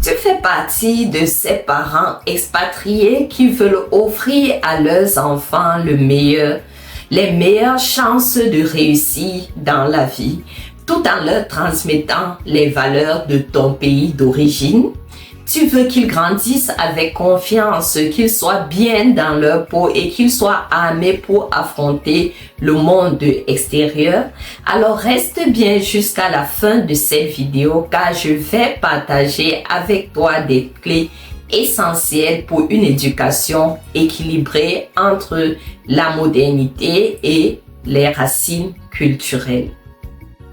Tu fais partie de ces parents expatriés qui veulent offrir à leurs enfants le meilleur, les meilleures chances de réussir dans la vie, tout en leur transmettant les valeurs de ton pays d'origine. Tu veux qu'ils grandissent avec confiance, qu'ils soient bien dans leur peau et qu'ils soient armés pour affronter le monde extérieur. Alors reste bien jusqu'à la fin de cette vidéo car je vais partager avec toi des clés essentielles pour une éducation équilibrée entre la modernité et les racines culturelles.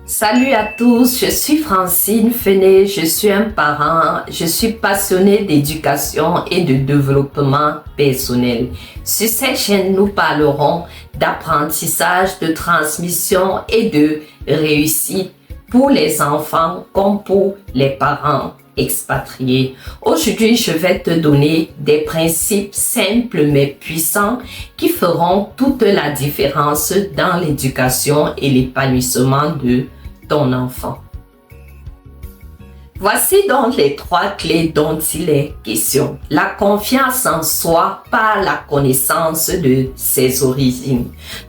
Salut à tous, je suis Francine Fené, je suis un parent, je suis passionnée d'éducation et de développement personnel. Sur cette chaîne, nous parlerons d'apprentissage, de transmission et de réussite pour les enfants comme pour les parents expatriés. Aujourd'hui, je vais te donner des principes simples mais puissants qui feront toute la différence dans l'éducation et l'épanouissement de ton enfant. Voici donc les 3 clés dont il est question. La confiance en soi par la connaissance de ses origines,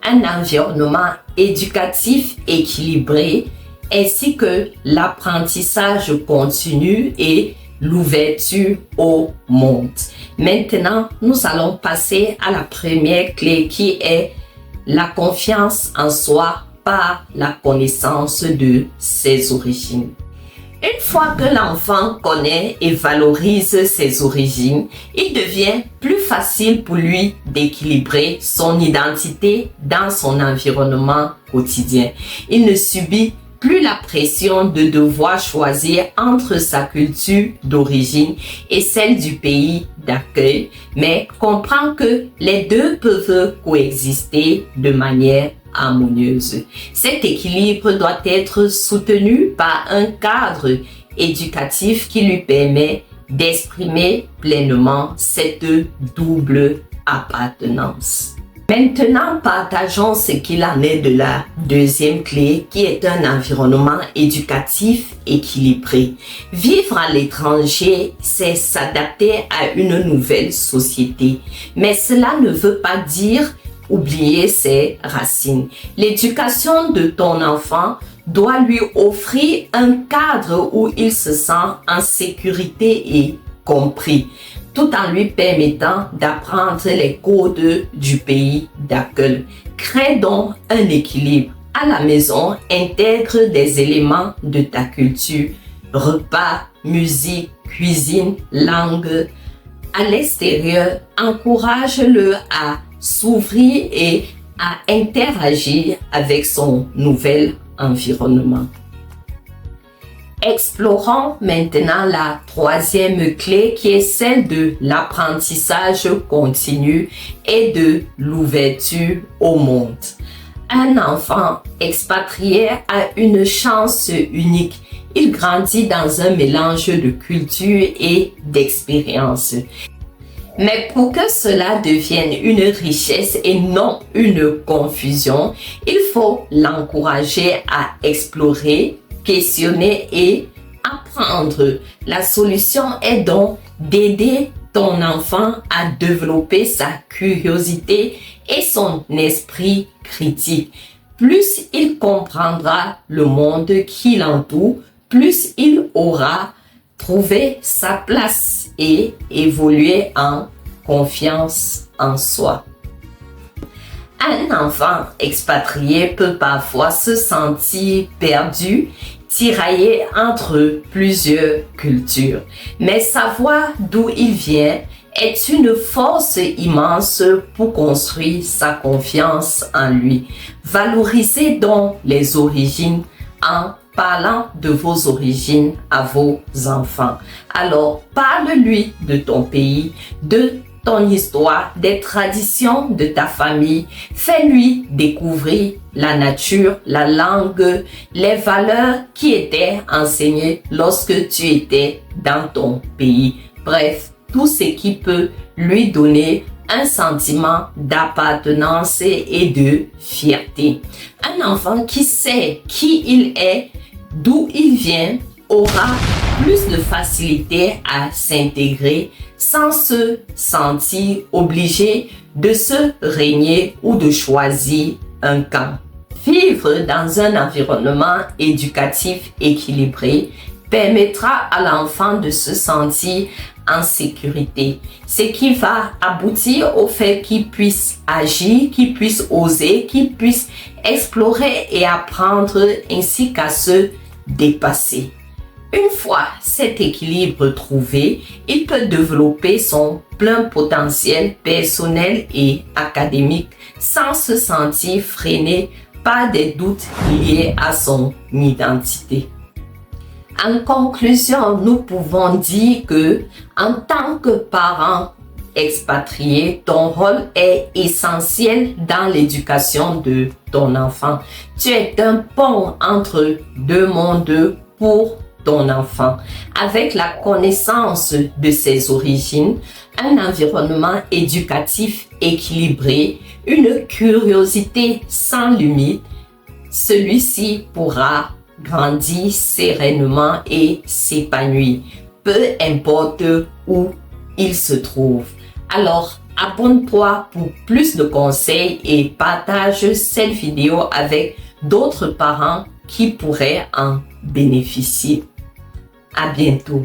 un environnement éducatif équilibré, ainsi que l'apprentissage continu et l'ouverture au monde. Maintenant, nous allons passer à la première clé qui est la confiance en soi par la connaissance de ses origines. Une fois que l'enfant connaît et valorise ses origines, il devient plus facile pour lui d'équilibrer son identité dans son environnement quotidien. Il ne subit plus la pression de devoir choisir entre sa culture d'origine et celle du pays d'accueil, mais comprend que les deux peuvent coexister de manière harmonieuse. Cet équilibre doit être soutenu par un cadre éducatif qui lui permet d'exprimer pleinement cette double appartenance. Maintenant, partageons ce qu'il en est de la deuxième clé qui est un environnement éducatif équilibré. Vivre à l'étranger, c'est s'adapter à une nouvelle société. Mais cela ne veut pas dire oublier ses racines. L'éducation de ton enfant doit lui offrir un cadre où il se sent en sécurité et compris, tout en lui permettant d'apprendre les codes du pays d'accueil. Crée donc un équilibre. À la maison, intègre des éléments de ta culture, repas, musique, cuisine, langue. À l'extérieur, encourage-le à s'ouvrir et à interagir avec son nouvel environnement. Explorons maintenant la troisième clé qui est celle de l'apprentissage continu et de l'ouverture au monde. Un enfant expatrié a une chance unique. Il grandit dans un mélange de culture et d'expériences. Mais pour que cela devienne une richesse et non une confusion, il faut l'encourager à explorer, questionner et apprendre. La solution est donc d'aider ton enfant à développer sa curiosité et son esprit critique. Plus il comprendra le monde qui l'entoure, plus il aura trouvé sa place et évoluer en confiance en soi. Un enfant expatrié peut parfois se sentir perdu, tiraillé entre plusieurs cultures. Mais savoir d'où il vient est une force immense pour construire sa confiance en lui. Valorisez donc les origines en parlant de vos origines à vos enfants. Alors, parle-lui de ton pays, de ton histoire, des traditions de ta famille. Fais-lui découvrir la nature, la langue, les valeurs qui étaient enseignées lorsque tu étais dans ton pays. Bref, tout ce qui peut lui donner un sentiment d'appartenance et de fierté. Un enfant qui sait qui il est, d'où il vient, aura plus de facilité à s'intégrer sans se sentir obligé de se régner ou de choisir un camp. Vivre dans un environnement éducatif équilibré permettra à l'enfant de se sentir en sécurité, ce qui va aboutir au fait qu'il puisse agir, qu'il puisse oser, qu'il puisse explorer et apprendre ainsi qu'à se dépasser. Une fois cet équilibre trouvé, il peut développer son plein potentiel personnel et académique sans se sentir freiné par des doutes liés à son identité. En conclusion, nous pouvons dire que, en tant que parent expatrié, ton rôle est essentiel dans l'éducation de ton enfant. Tu es un pont entre deux mondes pour ton enfant. Avec la connaissance de ses origines, un environnement éducatif équilibré, une curiosité sans limite, celui-ci pourra grandir sereinement et s'épanouir, peu importe où il se trouve. Alors, abonne-toi pour plus de conseils et partage cette vidéo avec d'autres parents qui pourraient en bénéficier. À bientôt.